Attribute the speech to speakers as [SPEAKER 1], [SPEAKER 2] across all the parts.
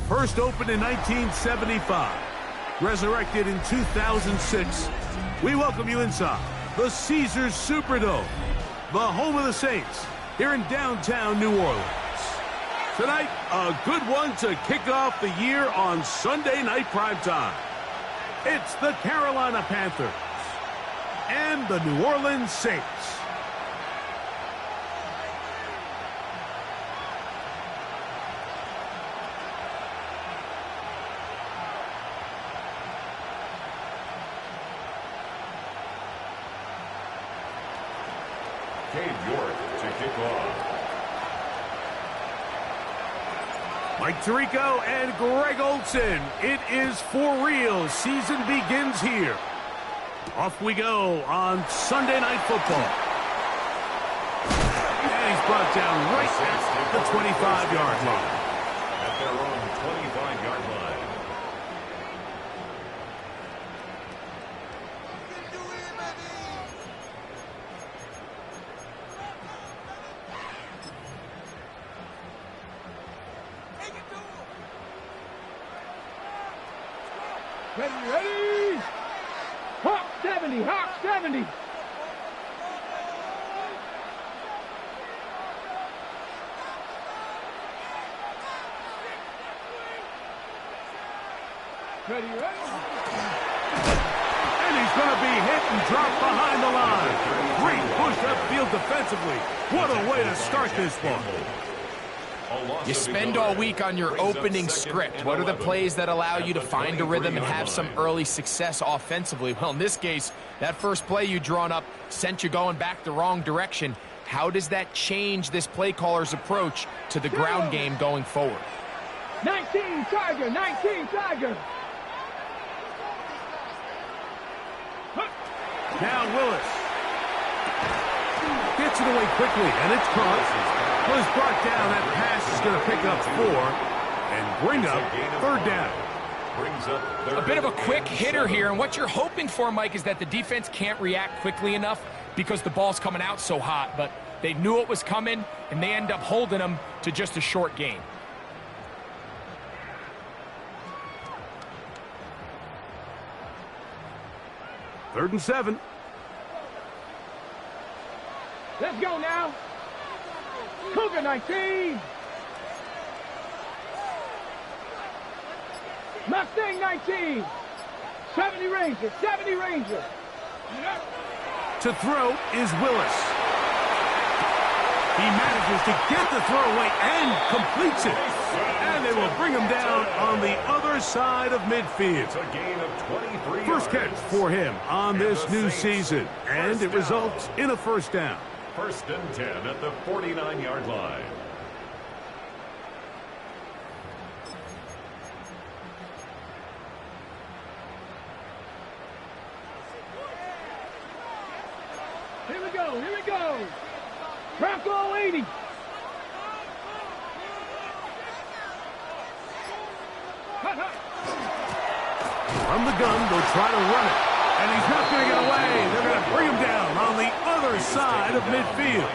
[SPEAKER 1] First opened in 1975, resurrected in 2006. We welcome you inside the Caesars Superdome, the home of the Saints, here in downtown New Orleans. Tonight, a good one to kick off the year on Sunday night primetime. It's the Carolina Panthers and the New Orleans Saints. Mike Tirico and Greg Olsen. It is for real. Season begins here. Off we go on Sunday Night Football. And he's brought down right at the 25-yard line.
[SPEAKER 2] At their own 25-yard line.
[SPEAKER 3] Ready? Hawk 70, Hawk 70. Ready?
[SPEAKER 1] And he's going to be hit and dropped behind the line. Great push upfield defensively. What a way to start this one.
[SPEAKER 4] You spend all week on your opening script. What are the plays that allow you to find a rhythm and have some early success offensively? Well, in this case, that first play you drawn up sent you going back the wrong direction. How does that change this play caller's approach to the ground game going forward?
[SPEAKER 3] 19 Tiger, 19 Tiger.
[SPEAKER 1] Now Willis gets it away quickly, and it's caught. Was brought down. That pass is going to pick up 4 and bring up third down.
[SPEAKER 4] A bit of a quick hitter here, and what you're hoping for, Mike, is that the defense can't react quickly enough because the ball's coming out so hot, but they knew it was coming, and they end up holding them to just a short gain.
[SPEAKER 1] Third and 7.
[SPEAKER 3] Let's go now. Cougar 19. Mustang 19. 70 Ranger, 70 Ranger.
[SPEAKER 1] To throw is Willis. He manages to get the throw away and completes it. And they will bring him down on the other side of midfield.
[SPEAKER 2] It's a gain of 23
[SPEAKER 1] First catch for him on this new season. And it results in a first down.
[SPEAKER 2] First and 10 at the 49-yard line.
[SPEAKER 3] Here we go, here we go. Bronco 80.
[SPEAKER 1] From the gun, they'll try to run it. And he's not going to get away. They're going to bring him down on the other side of midfield.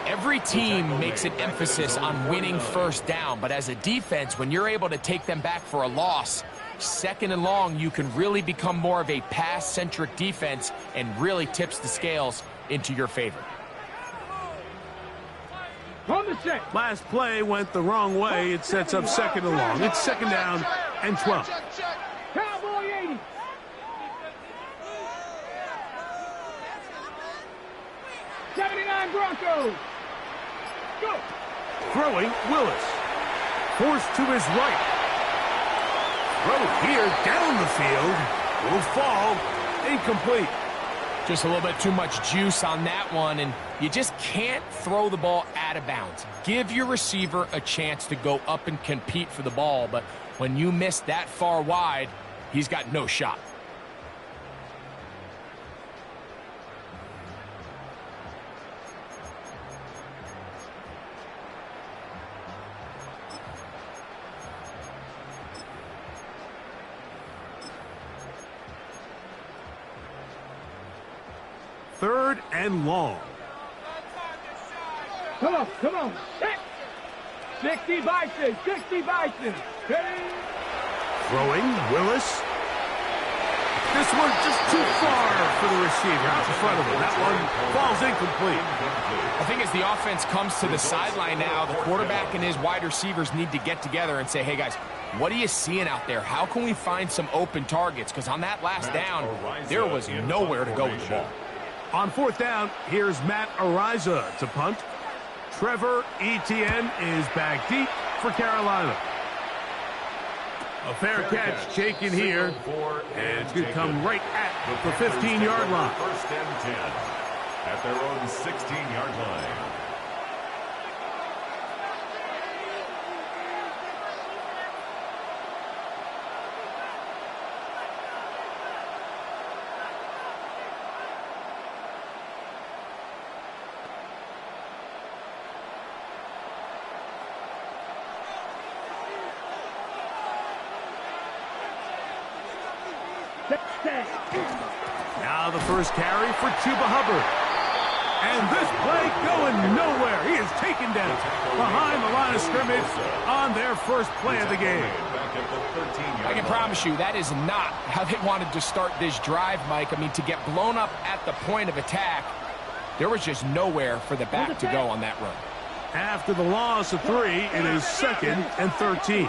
[SPEAKER 4] Every team makes an emphasis on winning first down, but as a defense, when you're able to take them back for a loss, second and long, you can really become more of a pass-centric defense and really tips the scales into your favor.
[SPEAKER 1] Last play went the wrong way. It sets up second and long. It's second down and 12.
[SPEAKER 3] Cowboy 80. '79 Broncos. Go.
[SPEAKER 1] Throwing, Willis. Forced to his right. Throw here down the field. Will fall. Incomplete.
[SPEAKER 4] Just a little bit too much juice on that one, and you just can't throw the ball out of bounds. Give your receiver a chance to go up and compete for the ball, but when you miss that far wide, he's got no shot.
[SPEAKER 1] 3rd and long.
[SPEAKER 3] Come on, come on. 60 Bison, 60 Bison. Ready?
[SPEAKER 1] Throwing, Willis. This one just too far for the receiver, out in front of him. That one falls incomplete.
[SPEAKER 4] I think as the offense comes to the sideline now, the quarterback and his wide receivers need to get together and say, hey, guys, what are you seeing out there? How can we find some open targets? Because on that last down, there was nowhere to go with the ball.
[SPEAKER 1] On 4th down, here's Matt Ariza to punt. Trevor Etienne is back deep for Carolina. A fair catch taken here, and it's going to come right at the 15-yard line.
[SPEAKER 2] 1st and 10 at their own 16-yard line.
[SPEAKER 1] Now the first carry for Chuba Hubbard. And this play going nowhere. He is taken down behind the line of scrimmage on their first play of the game.
[SPEAKER 4] I can promise you that is not how they wanted to start this drive, Mike. I mean, to get blown up at the point of attack, there was just nowhere for the back to go on that run.
[SPEAKER 1] After the loss of 3, it is 2nd and 13.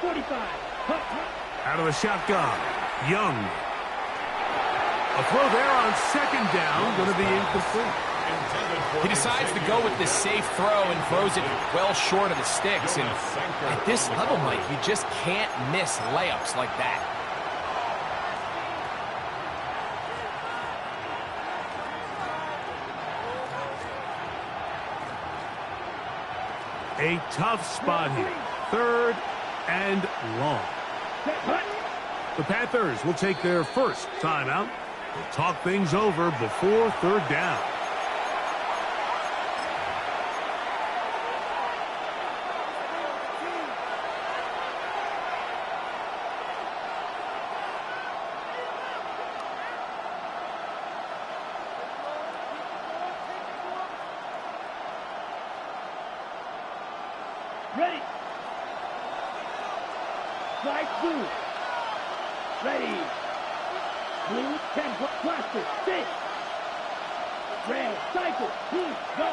[SPEAKER 3] 45.
[SPEAKER 1] Out of the shotgun, Young. A throw there on 2nd down, going to be incomplete.
[SPEAKER 4] He decides to go with this safe throw and throws it well short of the sticks. And at this level, Mike, you just can't miss layups like that.
[SPEAKER 1] A tough spot here. 3rd and long. The Panthers will take their first timeout. They'll talk things over before 3rd down.
[SPEAKER 3] Ready. Strike blue. Ready. Blue, 10, cluster, 6. Red, cycle, blue, go.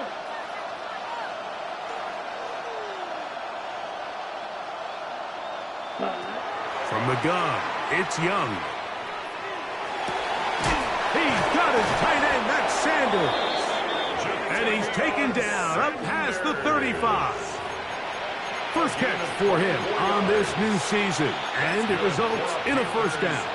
[SPEAKER 1] From the gun, it's Young. He's got his tight end, that's Sanders. And he's taken down up past the 35. First catch for him on this new season, and it results in a 1st down.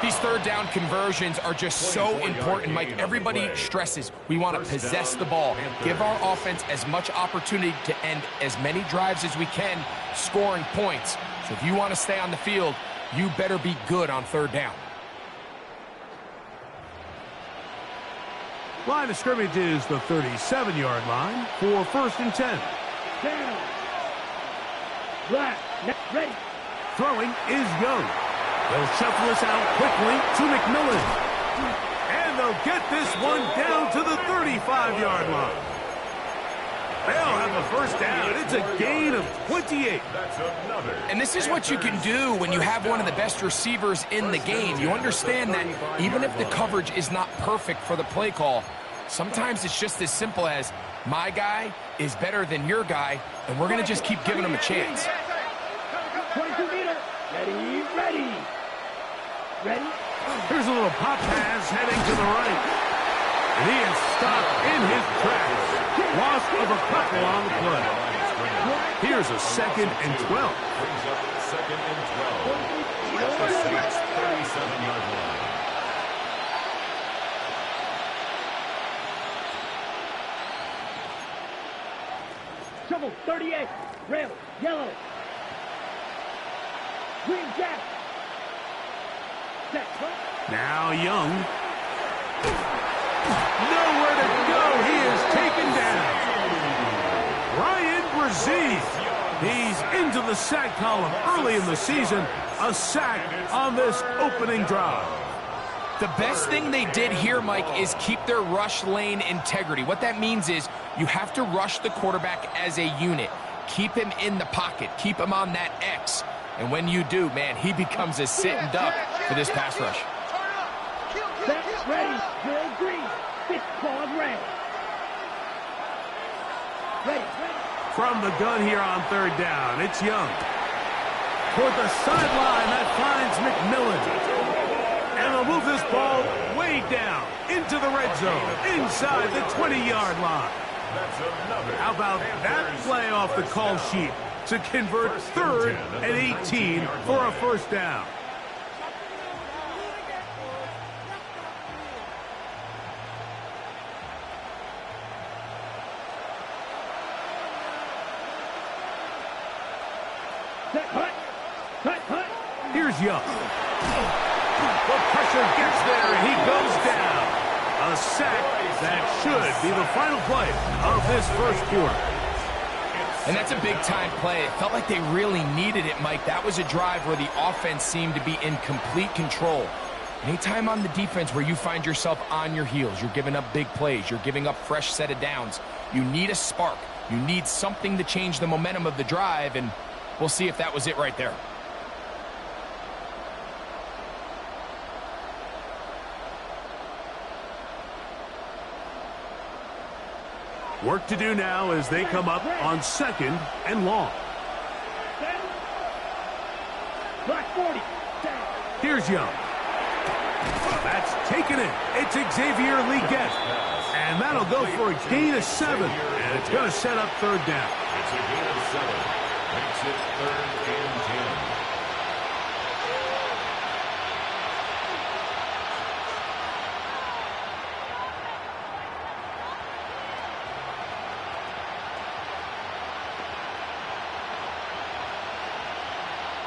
[SPEAKER 4] These 3rd down conversions are just so important, Mike. Everybody stresses we want to possess the ball, give our offense as much opportunity to end as many drives as we can, scoring points. So if you want to stay on the field, you better be good on 3rd down.
[SPEAKER 1] Line of scrimmage is the 37-yard line for 1st and 10.
[SPEAKER 3] Down. Black, ready.
[SPEAKER 1] Throwing is Young. They'll shuffle this out quickly to McMillan. And they'll get this one down to the 35-yard line. They'll have a 1st down. It's a gain of 28.
[SPEAKER 4] And this is what you can do when you have one of the best receivers in the game. You understand that even if the coverage is not perfect for the play call, sometimes it's just as simple as my guy is better than your guy, and we're going to just keep giving him a chance.
[SPEAKER 3] 22 meter. Ready, ready. Ready.
[SPEAKER 1] Here's a little pop pass heading to the right. And he is stopped in his tracks. Loss of a couple on the play. Here's a 2nd and 12.
[SPEAKER 2] Brings up 2nd and 12. At the Saints' 37-yard line.
[SPEAKER 3] Shovel, 38. Rail, yellow. Green jack. Set,
[SPEAKER 1] now Young. Nowhere to go. He is taken down. Ryan Brzee. He's into the sack column early in the season. A sack on this opening drive.
[SPEAKER 4] The best thing they did here, Mike, is keep their rush lane integrity. What that means is you have to rush the quarterback as a unit. Keep him in the pocket. Keep him on that X. And when you do, man, he becomes a sitting duck for this pass rush.
[SPEAKER 3] Set, ready, drill green, fifth clause red. Ready.
[SPEAKER 1] From the gun here on third down, it's Young. Toward the sideline, that finds McMillan. And they'll move this ball way down into the red zone, inside the 20-yard line. How about that play off the call sheet to convert 3rd and 18 for a first down? Here's Young. The pressure gets there, and he goes down. A sack that should be the final play of this first quarter.
[SPEAKER 4] And that's a big-time play. It felt like they really needed it, Mike. That was a drive where the offense seemed to be in complete control. Anytime on the defense where you find yourself on your heels, you're giving up big plays, you're giving up fresh set of downs, you need a spark. You need something to change the momentum of the drive, and we'll see if that was it right there.
[SPEAKER 1] Work to do now as they come up on 2nd and long.
[SPEAKER 3] Black 40.
[SPEAKER 1] Here's Young. That's taken in. It's Xavier Leggett. And that'll go for a gain of 7. And it's going to set up 3rd down.
[SPEAKER 2] It's a gain of 7. Makes it 3rd and 10.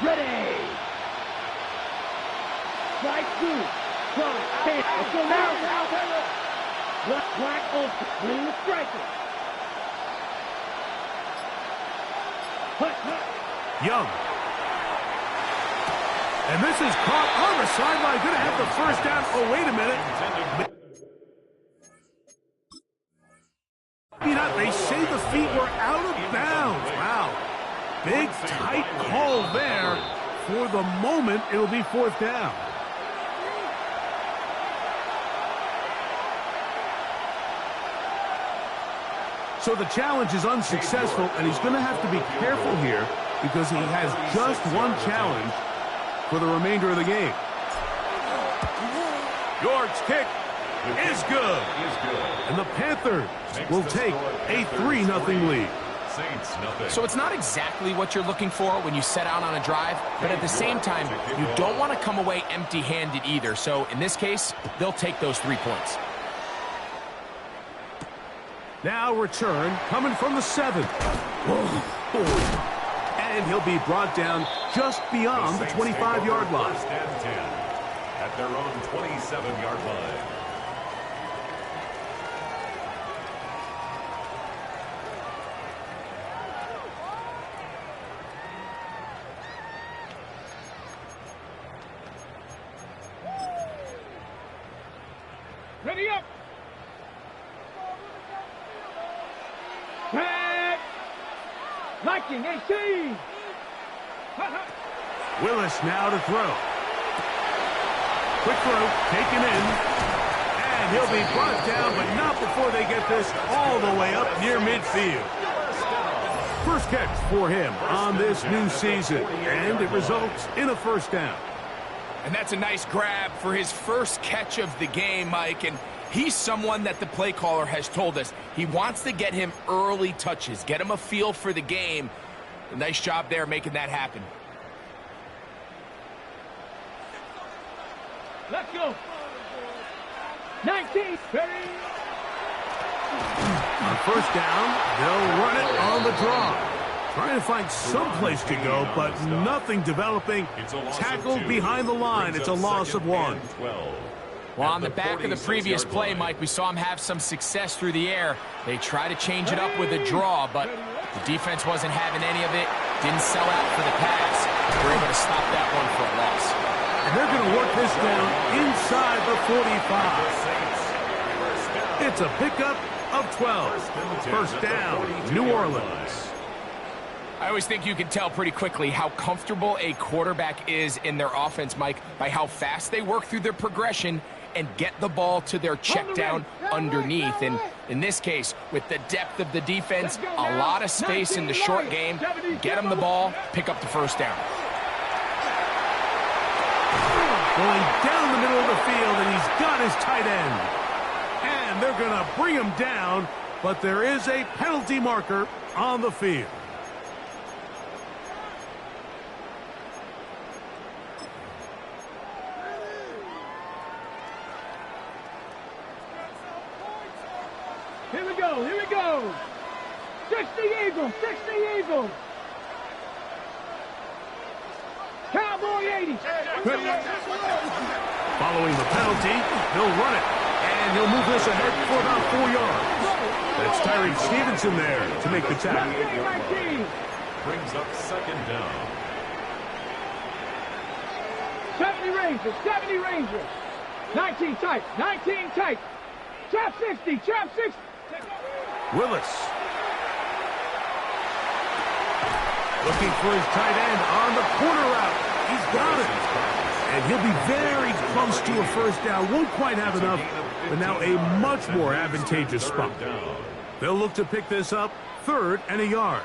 [SPEAKER 3] Ready. Strike 2. Let's go now. Black open. Bring the striker.
[SPEAKER 1] Young. And this is caught on the sideline. Going to have the first down. Oh, wait a minute. You know, they say the feet were out of bounds. Wow. Big, tight call there. For the moment, it'll be 4th down. So the challenge is unsuccessful, and he's going to have to be careful here because he has just one challenge for the remainder of the game. York's kick is good. And the Panthers will take a 3-0 lead.
[SPEAKER 4] So it's not exactly what you're looking for when you set out on a drive, but at the same time, you don't want to come away empty-handed either. So in this case, they'll take those 3 points.
[SPEAKER 1] Now return coming from the 7. And he'll be brought down just beyond the 25-yard line.
[SPEAKER 2] First and 10 at their own 27-yard line.
[SPEAKER 3] Ready up. Back. Liking 18.
[SPEAKER 1] Willis now to throw. Quick throw, taken in. And he'll be brought down, but not before they get this all the way up near midfield. First catch for him on this new season, and it results in a first down.
[SPEAKER 4] And that's a nice grab for his first catch of the game, Mike. And he's someone that the play caller has told us he wants to get him early touches, get him a feel for the game. A nice job there making that happen.
[SPEAKER 3] Let's go. 19. Ready.
[SPEAKER 1] On first down, they'll run it on the draw. Trying to find some place to go, but nothing developing. Tackled behind the line. It's a loss of 1.
[SPEAKER 4] Well, on the back of the previous play, Mike, we saw him have some success through the air. They try to change it up with a draw, but the defense wasn't having any of it. Didn't sell out for the pass. They were able to stop that one for a loss.
[SPEAKER 1] They're going to work this down inside the 45. It's a pickup of 12. First down, New Orleans.
[SPEAKER 4] I always think you can tell pretty quickly how comfortable a quarterback is in their offense, Mike, by how fast they work through their progression and get the ball to their check down underneath. And in this case, with the depth of the defense, a lot of space in the short game, get them the ball, pick up the first down.
[SPEAKER 1] Going down the middle of the field, and he's got his tight end. And they're going to bring him down, but there is a penalty marker on the field.
[SPEAKER 3] Here we go, here we go. 60 Eagles, 60 Eagles. Cowboy 80.
[SPEAKER 1] Following the penalty, he'll run it. And he'll move this ahead for about 4 yards. That's Tyree Stevenson there to make the tackle.
[SPEAKER 2] Brings up second down.
[SPEAKER 3] 70 Rangers, 70 Rangers. 19 tight, 19 tight. Trap 60, trap 60.
[SPEAKER 1] Willis. Looking for his tight end on the corner route. He's got it. And he'll be very close to a first down. Won't quite have enough, but now a much more advantageous spot. They'll look to pick this up, 3rd and a yard.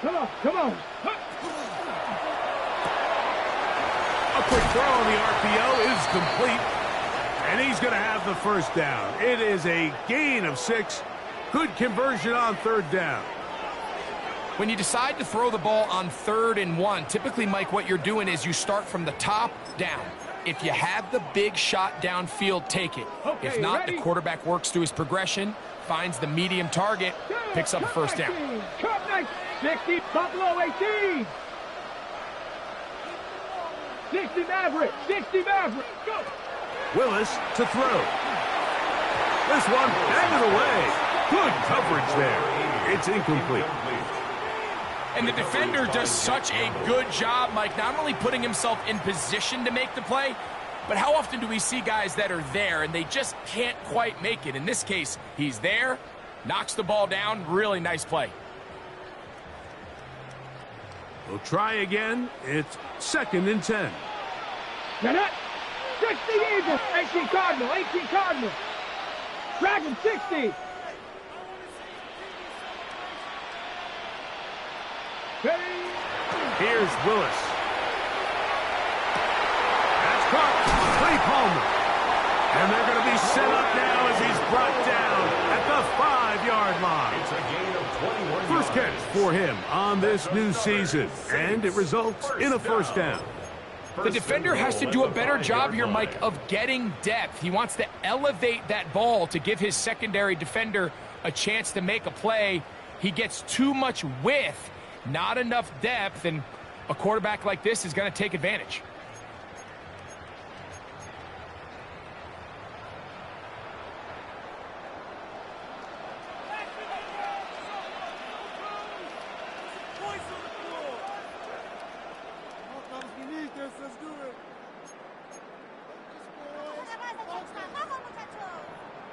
[SPEAKER 3] Come on, come on.
[SPEAKER 1] A quick throw on the RPO is complete. And he's going to have the first down. It is a gain of 6. Good conversion on 3rd down.
[SPEAKER 4] When you decide to throw the ball on 3rd and 1, typically, Mike, what you're doing is you start from the top down. If you have the big shot downfield, take it.
[SPEAKER 3] Okay,
[SPEAKER 4] if not,
[SPEAKER 3] ready?
[SPEAKER 4] the quarterback works through his progression, finds the medium target, picks up a first down.
[SPEAKER 3] 60, Buffalo 18. 60 Maverick, 60 Maverick. Go.
[SPEAKER 1] Willis to throw. This one out of the way. Good coverage there. It's incomplete.
[SPEAKER 4] And the defender does such a good job, Mike, not only putting himself in position to make the play, but how often do we see guys that are there and they just can't quite make it? In this case, he's there, knocks the ball down. Really nice play.
[SPEAKER 1] We'll try again. It's 2nd and 10.
[SPEAKER 3] Get it. 60 Eagles, 18 Cardinal, 18 Cardinal. Dragon 60.
[SPEAKER 1] Here's Willis. That's caught. Clay Palmer. And they're going to be set up now as he's brought down at the 5-yard line.
[SPEAKER 2] It's a gain of 21
[SPEAKER 1] First catch for him on this new season. And it results in a first down.
[SPEAKER 4] The defender has to do a better job here, Mike, of getting depth. He wants to elevate that ball to give his secondary defender a chance to make a play. He gets too much width, not enough depth, and a quarterback like this is going to take advantage.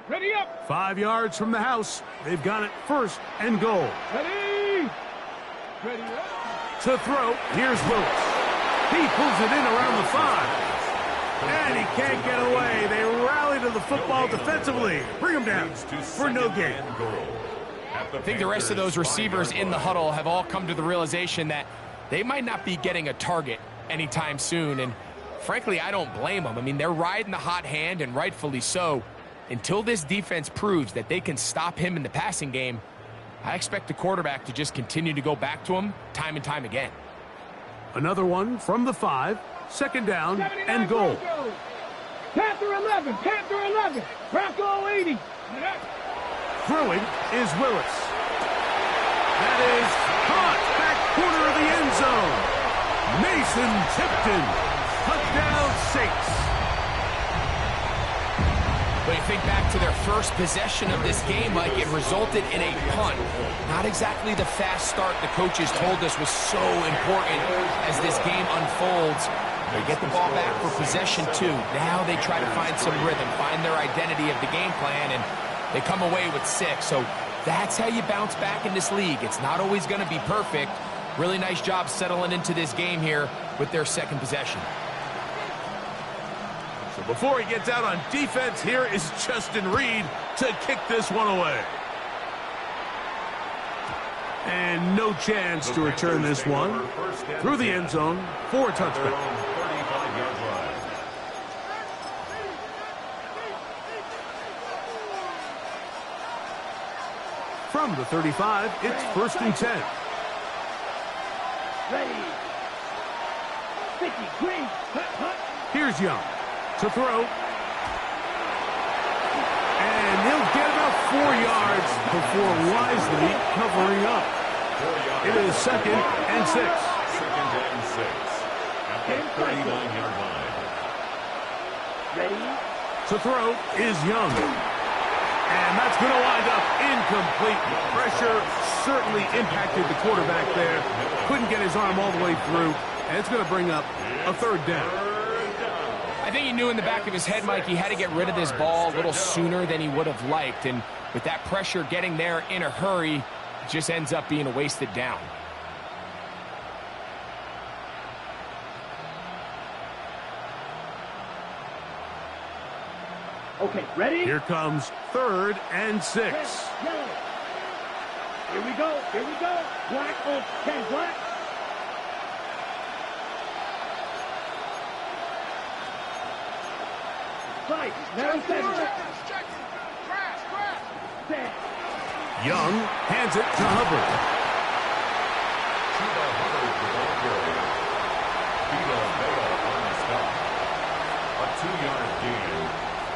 [SPEAKER 3] Ready up.
[SPEAKER 1] 5 yards from the house. They've got it 1st and goal.
[SPEAKER 3] Ready. Ready up.
[SPEAKER 1] To throw, here's Willis. He pulls it in around the 5. And he can't get away. They rally to the football defensively. Bring him down for no gain.
[SPEAKER 4] I think the rest of those receivers in the huddle have all come to the realization that they might not be getting a target anytime soon. And frankly, I don't blame them. I mean, they're riding the hot hand, and rightfully so. Until this defense proves that they can stop him in the passing game, I expect the quarterback to just continue to go back to him time and time again.
[SPEAKER 1] Another one from the 5. 2nd down and goal.
[SPEAKER 3] Panther 11, Panther 11, Bronco 80.
[SPEAKER 1] Throwing is Willis. That is caught back corner of the end zone. Mason Tipton, touchdown Saints.
[SPEAKER 4] But you think back to their first possession of this game, Mike, it resulted in a punt. Not exactly the fast start the coaches told us was so important as this game unfolds. They get the ball back for possession 2. Now they try to find some rhythm, find their identity of the game plan, and they come away with 6. So that's how you bounce back in this league. It's not always going to be perfect. Really nice job settling into this game here with their second possession.
[SPEAKER 1] So before he gets out on defense, here is Justin Reed to kick this one away. And no chance to return this one through the end zone for a touchback.
[SPEAKER 2] 35-yard line.
[SPEAKER 1] From the 35, it's 1st and 10.
[SPEAKER 3] Ready. 50, green.
[SPEAKER 1] Here's Young to throw. And he'll get about 4 yards before wisely covering up. It is 2nd and 6.
[SPEAKER 2] 2nd and 6. At the 39-yard line.
[SPEAKER 3] Ready.
[SPEAKER 1] To throw is Young. And that's going to wind up incomplete. Pressure certainly impacted the quarterback there. Couldn't get his arm all the way through. And it's going to bring up a 3rd down.
[SPEAKER 4] I think he knew in the back of his head, Mike, he had to get rid of this ball a little sooner than he would have liked. And with that pressure getting there in a hurry, it just ends up being a wasted down.
[SPEAKER 3] Okay, ready?
[SPEAKER 1] Here comes 3rd and 6.
[SPEAKER 3] Yellow. Here we go. Here we go. Black on 10, black. Right. Now 7. Set.
[SPEAKER 1] Young hands it to Hubbard.
[SPEAKER 2] Chuba Hubbard, the ball carrier. Vita Vea on the stop. A 2-yard gain.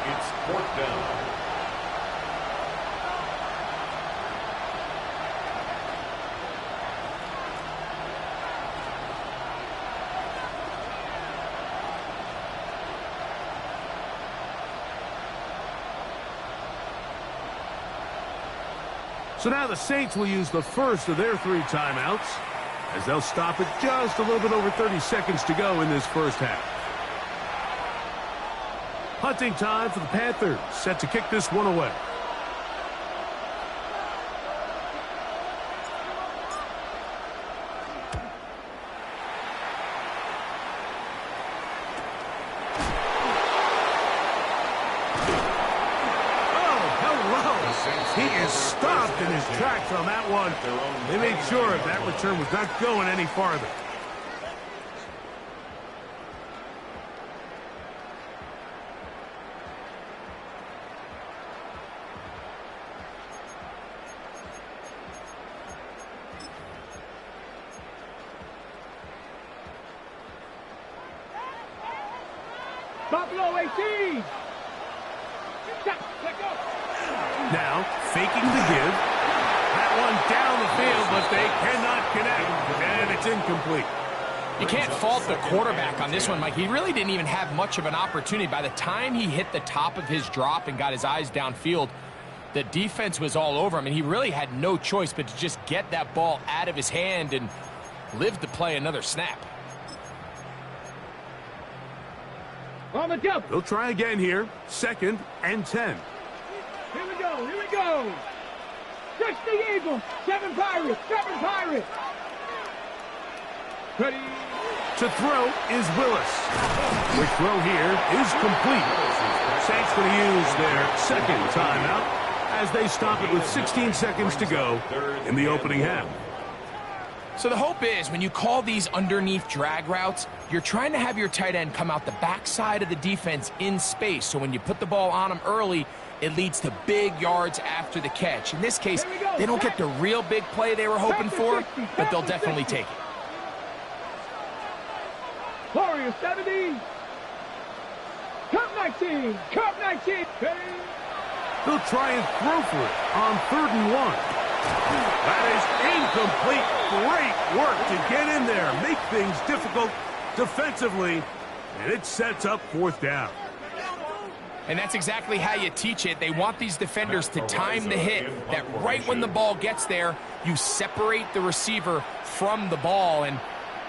[SPEAKER 2] It's 4th down.
[SPEAKER 1] So now the Saints will use the first of their 3 timeouts as they'll stop it just a little bit over 30 seconds to go in this first half. Punting time for the Panthers, set to kick this one away. He is stopped in his tracks on that one. They made sure that return was not going any farther.
[SPEAKER 3] Buffalo 18. Let go.
[SPEAKER 1] Now, faking the give. That one down the field, but they cannot connect, and it's incomplete.
[SPEAKER 4] You can't fault the quarterback on this one, Mike. He really didn't even have much of an opportunity. By the time he hit the top of his drop and got his eyes downfield, the defense was all over him, and he really had no choice but to just get that ball out of his hand and live to play another snap.
[SPEAKER 3] On the jump.
[SPEAKER 1] They'll try again here. 2nd and 10.
[SPEAKER 3] Here we go. Here we go. 6 the Eagles. 7 Pirates. 7 Pirates. Ready.
[SPEAKER 1] To throw is Willis. Quick throw here is complete. Saints going to use their 2nd timeout as they stop it with 16 seconds to go in the opening half.
[SPEAKER 4] So the hope is when you call these underneath drag routes, you're trying to have your tight end come out the backside of the defense in space. So when you put the ball on him early, it leads to big yards after the catch. In this case, they don't get the real big play they were hoping for, but they'll definitely take it.
[SPEAKER 3] Warriors 70. Cup 19. Cup 19. Ready.
[SPEAKER 1] They'll try and throw for it on 3rd and 1. That is incomplete. Great work to get in there, make things difficult defensively, and it sets up 4th down.
[SPEAKER 4] And that's exactly how you teach it. They want these defenders to time the hit, that right when the ball gets there, you separate the receiver from the ball. And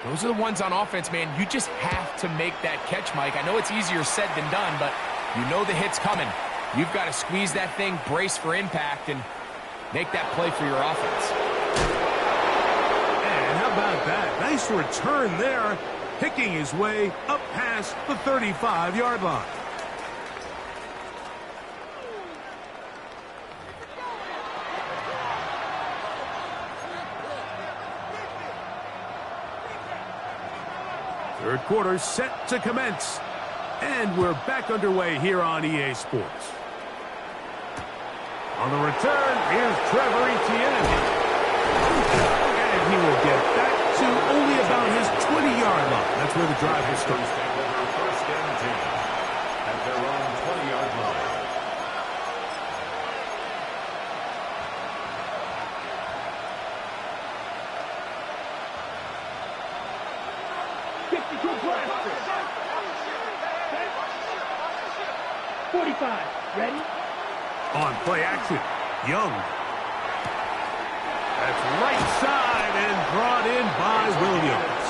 [SPEAKER 4] Those are the ones on offense, man. You just have to make that catch, Mike. I know it's easier said than done, but you know the hit's coming. You've got to squeeze that thing, brace for impact, and make that play for your offense.
[SPEAKER 1] And how about that? Nice return there, picking his way up past the 35-yard line. Third quarter set to commence. And we're back underway here on EA Sports. On the return, here's Trevor Etienne. And he will get back to only about his 20-yard line. That's where the drive will start.
[SPEAKER 2] First and 10 at their own 20-yard line.
[SPEAKER 3] Blaster. 45. Ready?
[SPEAKER 1] On play action, Young. That's right side and brought in by Williams.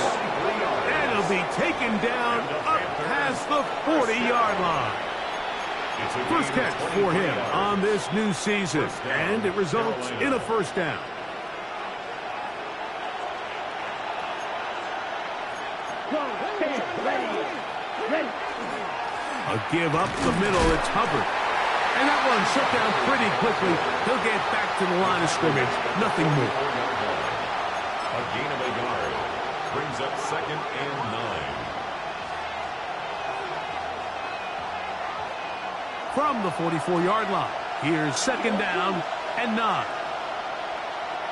[SPEAKER 1] And he'll be taken down up past the 40-yard line. First catch for him on this new season, and it results in a first down.
[SPEAKER 3] Ready.
[SPEAKER 1] A give up the middle, it's Hubbard. And that one shut down pretty quickly. He'll get back to the line of scrimmage. Nothing more.
[SPEAKER 2] A gain of a yard brings up 2nd and 9.
[SPEAKER 1] From the 44-yard line, here's 2nd down and 9.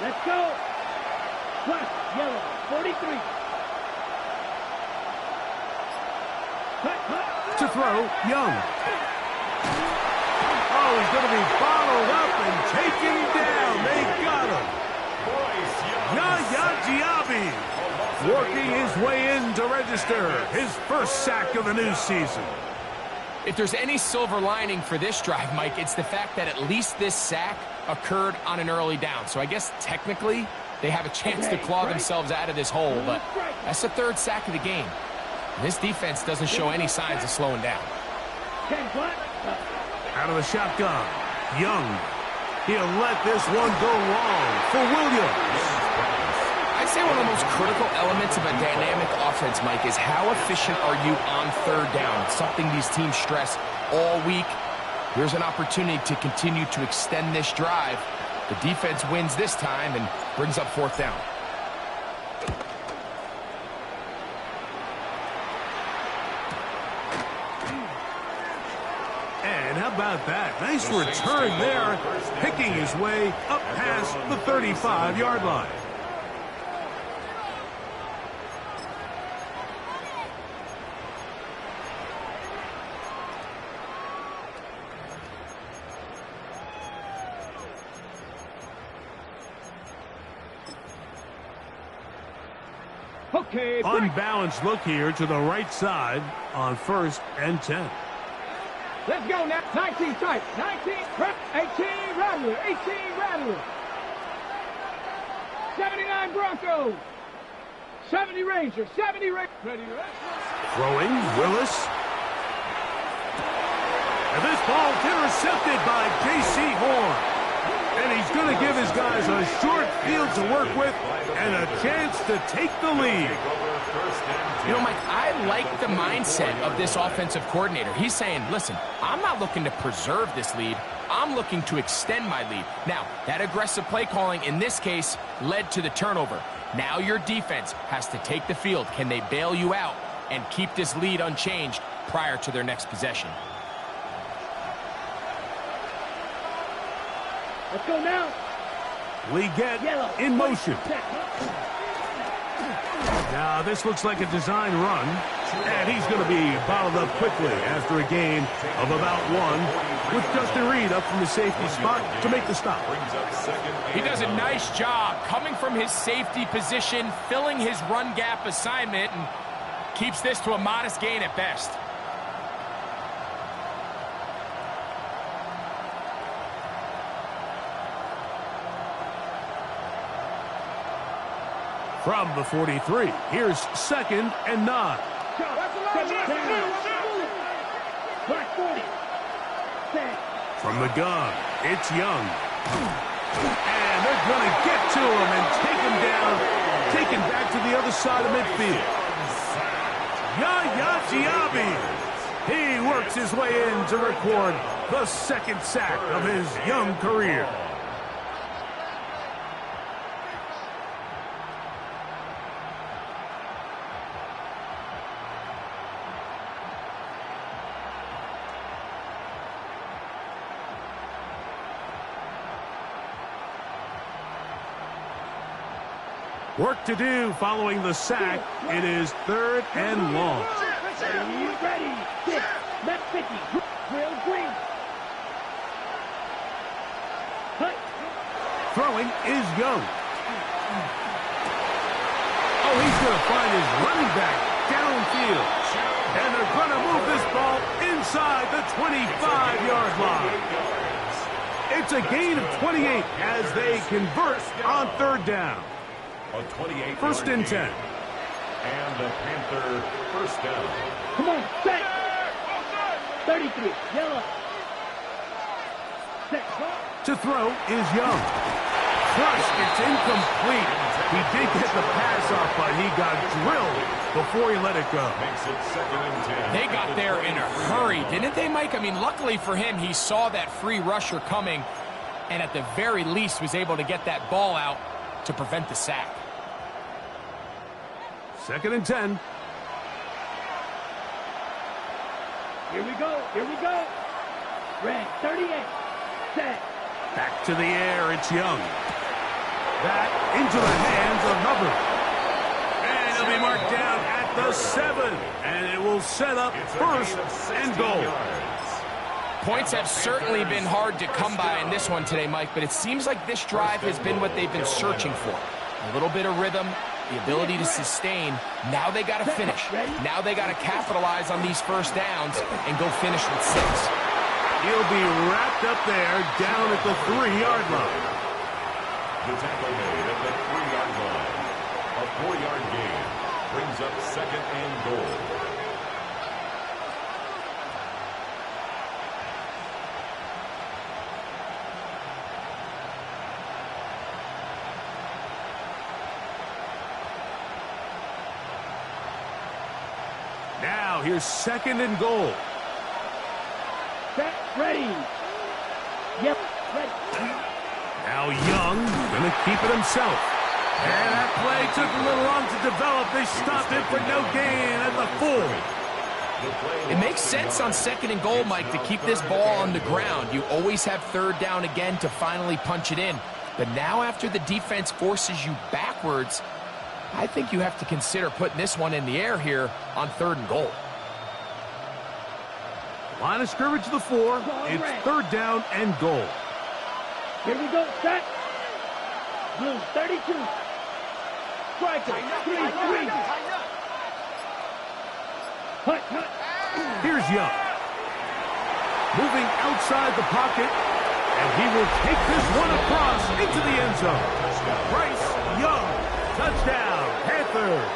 [SPEAKER 3] Let's go. Black, yellow, 43.
[SPEAKER 1] To throw, Young. Oh, he's going to be bottled up and taken down. They got him. Yaya Diaby working his way in to register his first sack of the new season.
[SPEAKER 4] If there's any silver lining for this drive, Mike, it's the fact that at least this sack occurred on an early down. So I guess technically they have a chance to claw themselves out of this hole, but that's the 3rd sack of the game. This defense doesn't show any signs of slowing down.
[SPEAKER 1] Out of the shotgun, Young. He'll let this one go long for Williams.
[SPEAKER 4] I'd say one of the most critical elements of a dynamic offense, Mike, is how efficient are you on 3rd down? It's something these teams stress all week. Here's an opportunity to continue to extend this drive. The defense wins this time and brings up 4th down.
[SPEAKER 1] And how about that? Nice return there, picking his way up past the 35-yard line.
[SPEAKER 3] Okay.
[SPEAKER 1] Unbalanced look here to the right side on 1st and 10.
[SPEAKER 3] Let's go now. 19 strike. 19, 18 Rattler. 18 Rattler. 79 Broncos. 70 Rangers. 70 Rangers. Ready to
[SPEAKER 1] Throwing, Willis. And this ball intercepted by J.C. Horn. And he's going to give his guys a short field to work with and a chance to take the lead.
[SPEAKER 4] You know, Mike, I like the mindset of this offensive coordinator. He's saying, listen, I'm not looking to preserve this lead. I'm looking to extend my lead. Now, that aggressive play calling in this case led to the turnover. Now your defense has to take the field. Can they bail you out and keep this lead unchanged prior to their next possession?
[SPEAKER 3] Let's go now.
[SPEAKER 1] We get in motion. Now, this looks like a design run, and he's going to be bottled up quickly after a gain of about 1 with Justin Reed up from the safety spot to make the stop.
[SPEAKER 4] He does a nice job coming from his safety position, filling his run gap assignment, and keeps this to a modest gain at best.
[SPEAKER 1] From the 43, here's 2nd and 9.
[SPEAKER 3] Black 40. Set.
[SPEAKER 1] From the gun, it's Young. And they're going to get to him and take him down, taken back to the other side of midfield. Yaya Diaby. He works his way in to record the 2nd sack of his young career. Work to do following the sack. It is 3rd and long.
[SPEAKER 3] Ready. 6. Left 50. Drill green. Cut.
[SPEAKER 1] Throwing is Young. Oh, he's going to find his running back downfield. And they're going to move this ball inside the 25-yard line. It's a gain of 28 as they convert on 3rd down.
[SPEAKER 2] A 28
[SPEAKER 1] 1st and 10.
[SPEAKER 2] And the Panther 1st down.
[SPEAKER 3] Come on, set. 33, yellow. Set.
[SPEAKER 1] To throw is Young. Crushed, it's incomplete. He did get the pass off, but he got drilled before he let it go.
[SPEAKER 2] Makes it 2nd and 10.
[SPEAKER 4] They got there in a hurry, didn't they, Mike? I mean, luckily for him, he saw that free rusher coming and at the very least was able to get that ball out to prevent the sack.
[SPEAKER 1] 2nd and 10.
[SPEAKER 3] Here we go. Here we go. Red 38. Set.
[SPEAKER 1] Back to the air, it's Young. That into the hands of Hubbard. And he'll be marked down at the 7. And it will set up 1st and goal.
[SPEAKER 4] Points have certainly been hard to come by in this one today, Mike, but it seems like this drive has been what they've been searching for. A little bit of rhythm, the ability to sustain. Now they got to finish. Now they got to capitalize on these 1st downs and go finish with 6.
[SPEAKER 1] He'll be wrapped up there down at the 3-yard line.
[SPEAKER 2] The tackle made at the 3-yard line. A 4-yard gain brings up 2nd and goal.
[SPEAKER 1] Now here's 2nd and goal.
[SPEAKER 3] Set. Ready. Yep. Ready.
[SPEAKER 1] Now Young going to keep it himself. And that play took a little long to develop. They stopped it for no gain at the 4.
[SPEAKER 4] It makes sense on 2nd and goal, Mike, to keep this ball on the ground. You always have 3rd down again to finally punch it in. But now after the defense forces you backwards, I think you have to consider putting this one in the air here on 3rd and goal.
[SPEAKER 1] Line of scrimmage to the 4. It's 3rd down and goal.
[SPEAKER 3] Here we go. Set. Blue 32. Striker 3-3. Hut.
[SPEAKER 1] Here's Young. Moving outside the pocket. And he will take this one across into the end zone. Bryce Young. Touchdown, Panthers.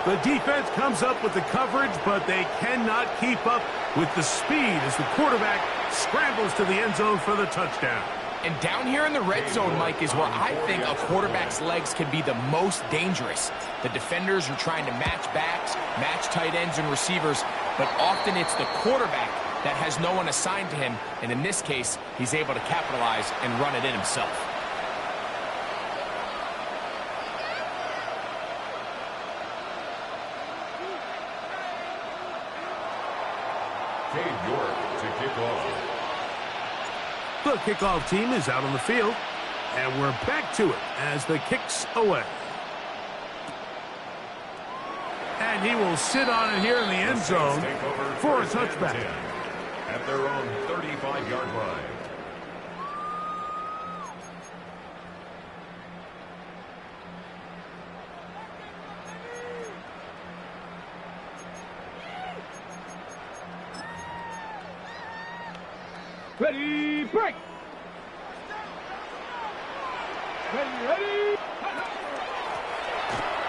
[SPEAKER 1] The defense comes up with the coverage, but they cannot keep up with the speed as the quarterback scrambles to the end zone for the touchdown.
[SPEAKER 4] And down here in the red zone, Mike, is where I think a quarterback's legs can be the most dangerous. The defenders are trying to match backs, match tight ends and receivers, but often it's the quarterback that has no one assigned to him, and in this case, he's able to capitalize and run it in himself.
[SPEAKER 1] The kickoff team is out on the field, and we're back to it as the kick's away. And he will sit on it here in the end zone for a touchback.
[SPEAKER 2] At their own 35-yard line.
[SPEAKER 3] Ready, break. Ready.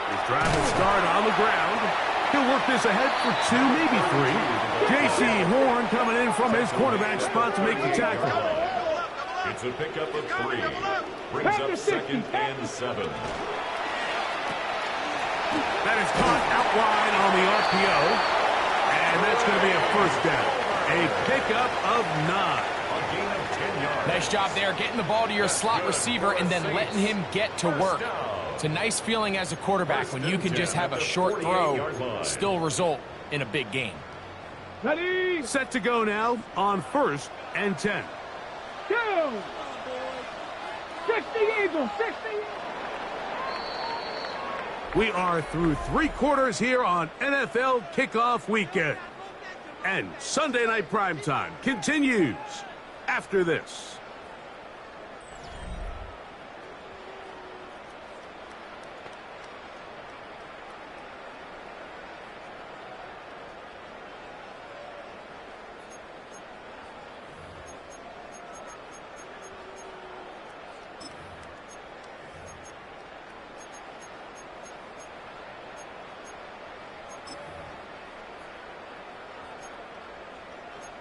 [SPEAKER 1] He's trying to start on the ground. He'll work this ahead for 2, maybe 3. J.C. Horn coming in from his quarterback spot to make the tackle.
[SPEAKER 2] It's a pickup of 3. Brings up 2nd and 7.
[SPEAKER 1] That is caught out wide on the RPO. And that's going to be a first down. A pickup of 9.
[SPEAKER 2] A gain of 10 yards.
[SPEAKER 4] Nice job there, getting the ball to your slot receiver and then letting him get to work. It's a nice feeling as a quarterback when you can just have a short throw, still result in a big game.
[SPEAKER 3] Ready.
[SPEAKER 1] Set to go now on 1st and 10.
[SPEAKER 3] Go. 60 Eagles. 60.
[SPEAKER 1] We are through 3 quarters here on NFL Kickoff Weekend. And Sunday Night Primetime continues after this.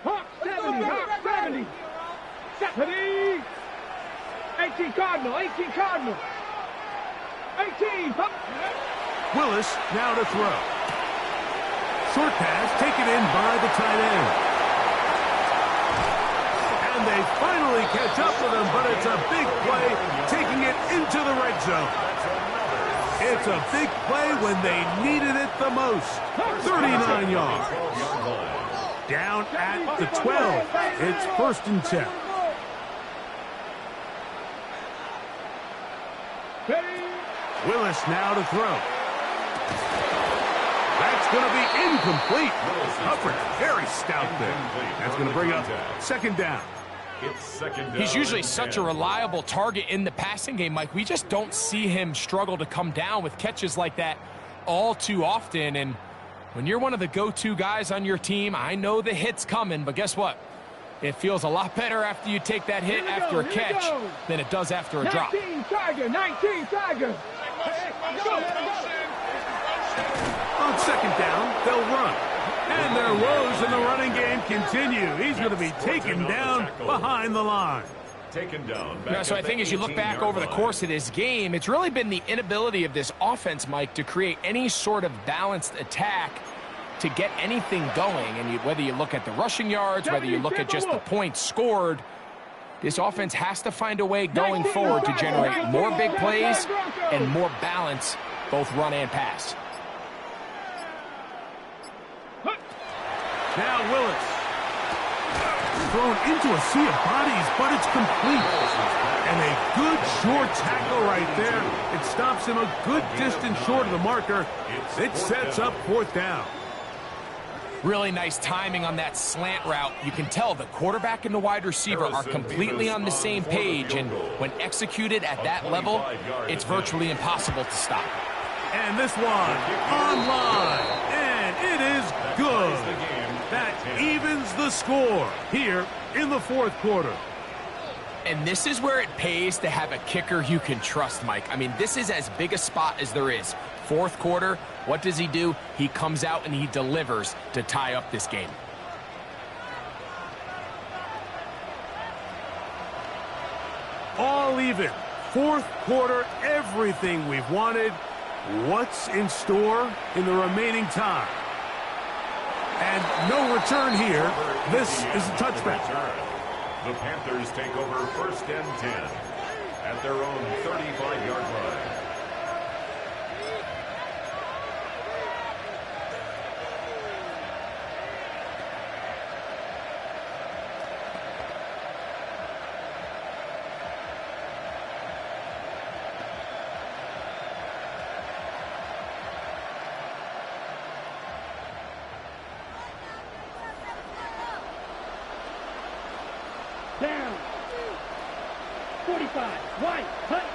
[SPEAKER 3] Hawk 70. Hawk 70. 70. 18 Cardinal. 18 Cardinal. 18. Hawk.
[SPEAKER 1] Willis now to throw. Short pass taken in by the tight end. And they finally catch up with him, but it's a big play, taking it into the red zone. It's a big play when they needed it the most. 39 yards. Down at the 12. It's 1st and 10. Willis now to throw. That's going to be incomplete. Hubbard, very stout there. That's going to bring up 2nd down.
[SPEAKER 2] It's 2nd down.
[SPEAKER 4] He's usually such a reliable target in the passing game, Mike. We just don't see him struggle to come down with catches like that all too often. And when you're one of the go-to guys on your team, I know the hit's coming, but guess what? It feels a lot better after you take that hit after a catch than it does after a drop.
[SPEAKER 3] 19 Tiger. 19 Tiger.
[SPEAKER 1] On 2nd down, they'll run. And their woes in the running game continue. He's going to be taken down behind the line.
[SPEAKER 2] Taken down.
[SPEAKER 4] Yeah, so I think as you look back over the course of this game, it's really been the inability of this offense, Mike, to create any sort of balanced attack to get anything going. And whether you look at the rushing yards, whether you look at just the points scored, this offense has to find a way going forward to generate more big plays and more balance, both run and pass.
[SPEAKER 1] Now Willis. Thrown into a sea of bodies, but it's complete. And a good short tackle right there. It stops him a good distance short of the marker. It sets up 4th down.
[SPEAKER 4] Really nice timing on that slant route. You can tell the quarterback and the wide receiver are completely on the same page, and when executed at that level, it's virtually impossible to stop.
[SPEAKER 1] And this one online, and it is good. That evens the score here in the 4th quarter.
[SPEAKER 4] And this is where it pays to have a kicker you can trust, Mike. I mean, this is as big a spot as there is. 4th quarter, what does he do? He comes out and he delivers to tie up this game.
[SPEAKER 1] All even. 4th quarter, everything we've wanted. What's in store in the remaining time? And no return here. This is a touchback.
[SPEAKER 2] The Panthers take over 1st and 10 at their own 35-yard line.
[SPEAKER 3] Down. 45. White. Hunt.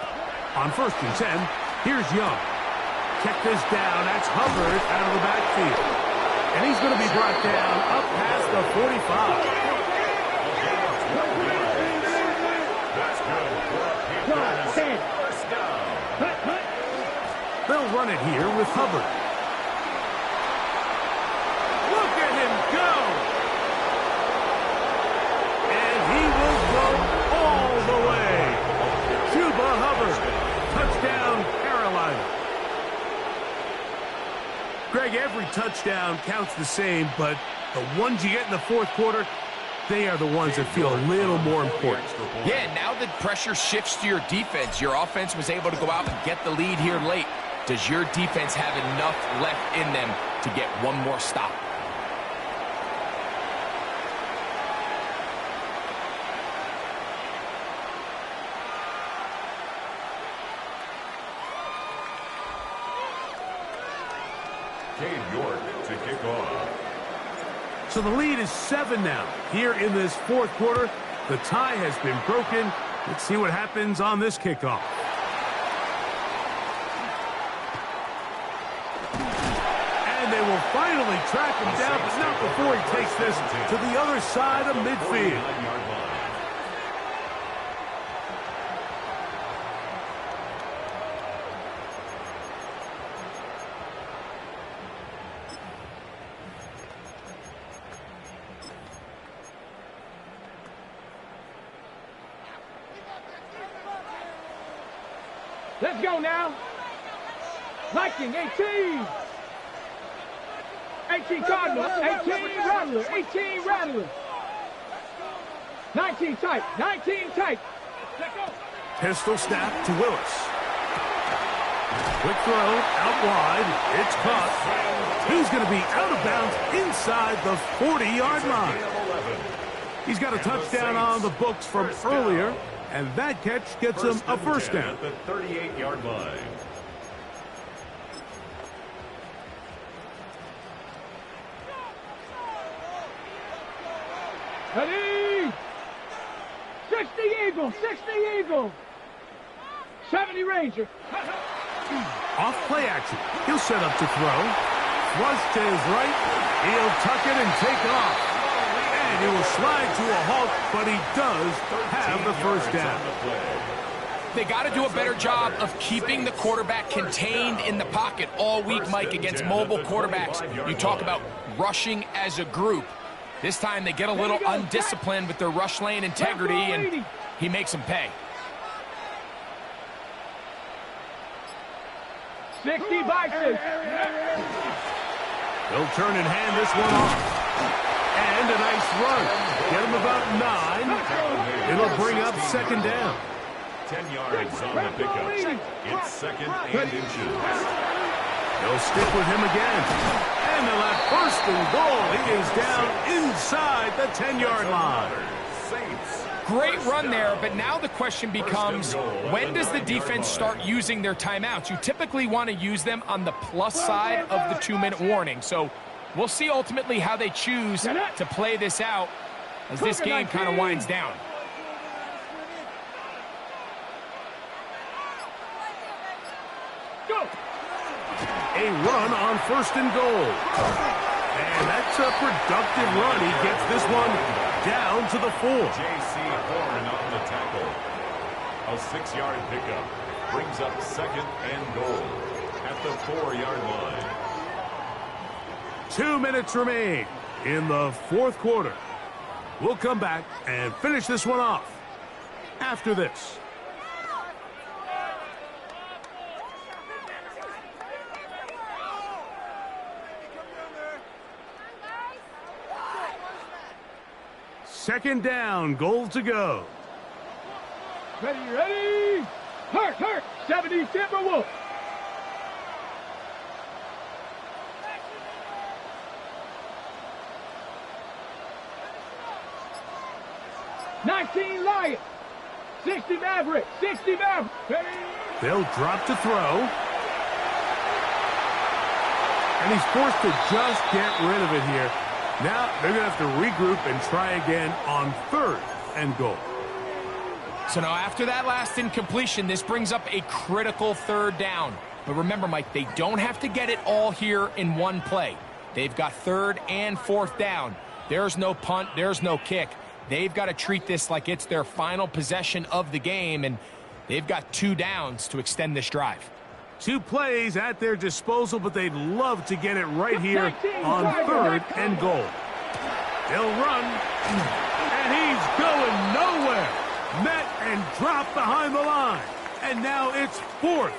[SPEAKER 1] On 1st and 10, here's Young. Check this down. That's Hubbard out of the backfield. And he's going to be brought down up past the 45.
[SPEAKER 2] That's good.
[SPEAKER 3] 12, 10.
[SPEAKER 1] run it here with Hubbard. Look at him go! And he will go all the way. Chuba Hubbard, touchdown Carolina. Greg, every touchdown counts the same, but the ones you get in the fourth quarter, they are the ones that feel a little more important.
[SPEAKER 4] Yeah, now the pressure shifts to your defense. Your offense was able to go out and get the lead here late. Does your defense have enough left in them to get one more stop?
[SPEAKER 2] To kick off.
[SPEAKER 1] So the lead is 7 now. Here in this fourth quarter, the tie has been broken. Let's see what happens on this kickoff. And they will finally track him down, but not before he takes this to the other side of midfield.
[SPEAKER 3] Let's go now. Viking, 18. 18 Cardinal, 18 Rattler, 18 Rattler. 19 tight, 19 tight. Let's go.
[SPEAKER 1] Pistol snap to Willis. Quick throw, out wide. It's caught. He's going to be out of bounds inside the 40-yard line. He's got a touchdown on the books from earlier, and that catch gets him a first down.
[SPEAKER 2] At the 38-yard line.
[SPEAKER 3] Ready? 60 Eagle, 60 Eagle. 70 Ranger.
[SPEAKER 1] Off play action. He'll set up to throw. Flush to his right. He'll tuck it and take off. And he will slide to a halt, but he does have the first down.
[SPEAKER 4] They got to do a better job of keeping the quarterback contained in the pocket all week, Mike, against mobile quarterbacks. You talk about rushing as a group. This time they get a little undisciplined with their rush lane integrity, and he makes them pay.
[SPEAKER 3] 60 Bison.
[SPEAKER 1] He'll turn and hand this one off. And a nice run. Get him about 9. It'll bring up second down.
[SPEAKER 2] 10 yards on the pickup. It's second and inches.
[SPEAKER 1] They'll stick with him again. And they'll have first and goal. He is down inside the 10-yard line.
[SPEAKER 4] Great run there, but now the question becomes, when does the defense start using their timeouts? You typically want to use them on the plus side of the 2-minute warning. So we'll see ultimately how they choose to play this out as this game kind of winds down.
[SPEAKER 1] A run on first and goal. And that's a productive run. He gets this one down to the 4.
[SPEAKER 2] J.C. Horn on the tackle. A 6-yard pickup brings up second and goal at the 4-yard line.
[SPEAKER 1] 2 minutes remain in the fourth quarter. We'll come back and finish this one off after this. Second down, goal to go.
[SPEAKER 3] Ready, ready. Hurt. 70 Timberwolf. $19 Lion. 60 Maverick. 60 Maverick. Ready.
[SPEAKER 1] They'll drop to throw. And he's forced to just get rid of it here. Now they're going to have to regroup and try again on third and goal.
[SPEAKER 4] So now after that last incompletion, this brings up a critical third down. But remember, Mike, they don't have to get it all here in one play. They've got third and fourth down. There's no punt. There's no kick. They've got to treat this like it's their final possession of the game, and they've got 2 downs to extend this drive.
[SPEAKER 1] 2 plays at their disposal, but they'd love to get it right here on 3rd and goal. He'll run, and he's going nowhere. Met and dropped behind the line. And now it's 4th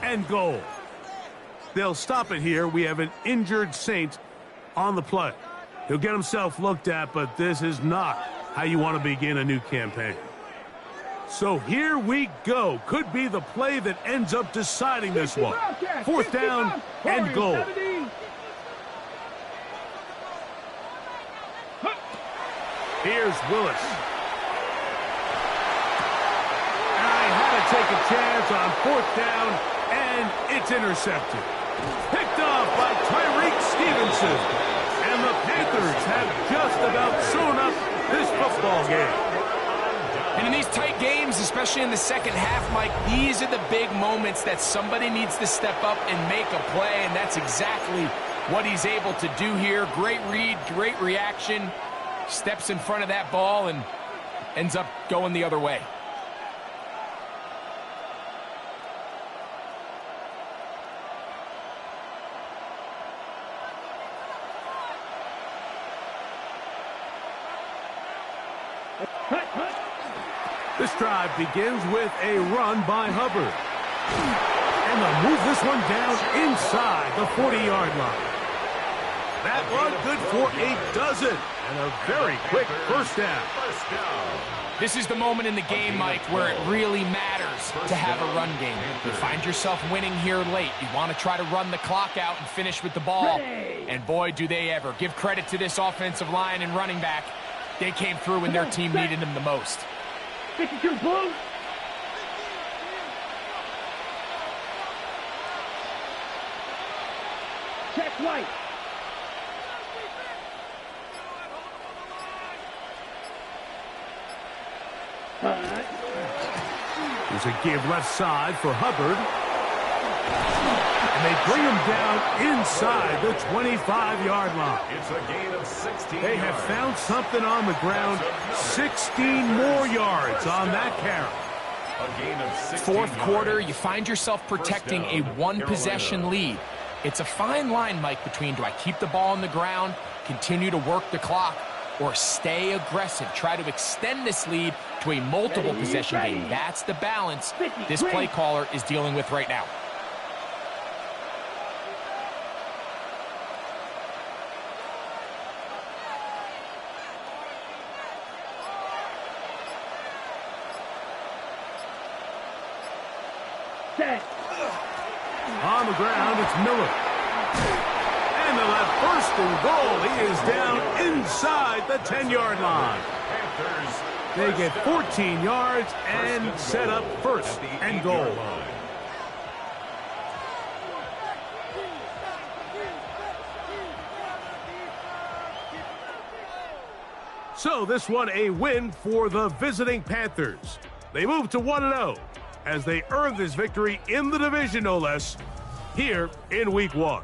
[SPEAKER 1] and goal. They'll stop it here. We have an injured Saint on the play. He'll get himself looked at, but this is not how you want to begin a new campaign. So here we go. Could be the play that ends up deciding this one. 4th down and goal. Here's Willis. I had to take a chance on 4th down, and it's intercepted. Picked off by Tyreek Stevenson. And the Panthers have just about sewn up this football game.
[SPEAKER 4] And in these tight games, especially in the second half, Mike, these are the big moments that somebody needs to step up and make a play, and that's exactly what he's able to do here. Great read, great reaction, steps in front of that ball and ends up going the other way.
[SPEAKER 1] This drive begins with a run by Hubbard. And they'll move this one down inside the 40-yard line. That run good for a dozen. And a very quick first down.
[SPEAKER 4] This is the moment in the game, Mike, where it really matters to have a run game. You find yourself winning here late. You want to try to run the clock out and finish with the ball. And boy, do they ever. Give credit to this offensive line and running back. They came through when their team needed them the most.
[SPEAKER 3] 52 blue. Check right.
[SPEAKER 1] There's a give left side for Hubbard. And they bring him down inside the 25-yard line.
[SPEAKER 2] It's a gain of 16
[SPEAKER 1] They have
[SPEAKER 2] yards.
[SPEAKER 1] found something on the ground. 16 more yards on that carry.
[SPEAKER 2] A gain of 16
[SPEAKER 4] Fourth quarter,
[SPEAKER 2] yards.
[SPEAKER 4] you find yourself protecting a one-possession lead. It's a fine line, Mike, between do I keep the ball on the ground, continue to work the clock, or stay aggressive, try to extend this lead to a multiple-possession game. That's the balance this play caller is dealing with right now.
[SPEAKER 3] Set.
[SPEAKER 1] On the ground, it's Miller. And they'll have first and goal. He is down inside the 10-yard line.
[SPEAKER 2] Panthers.
[SPEAKER 1] They get 14 yards and set up first and goal. So this one a win for the visiting Panthers. They move to 1-0 as they earn this victory in the division, no less, here in Week 1.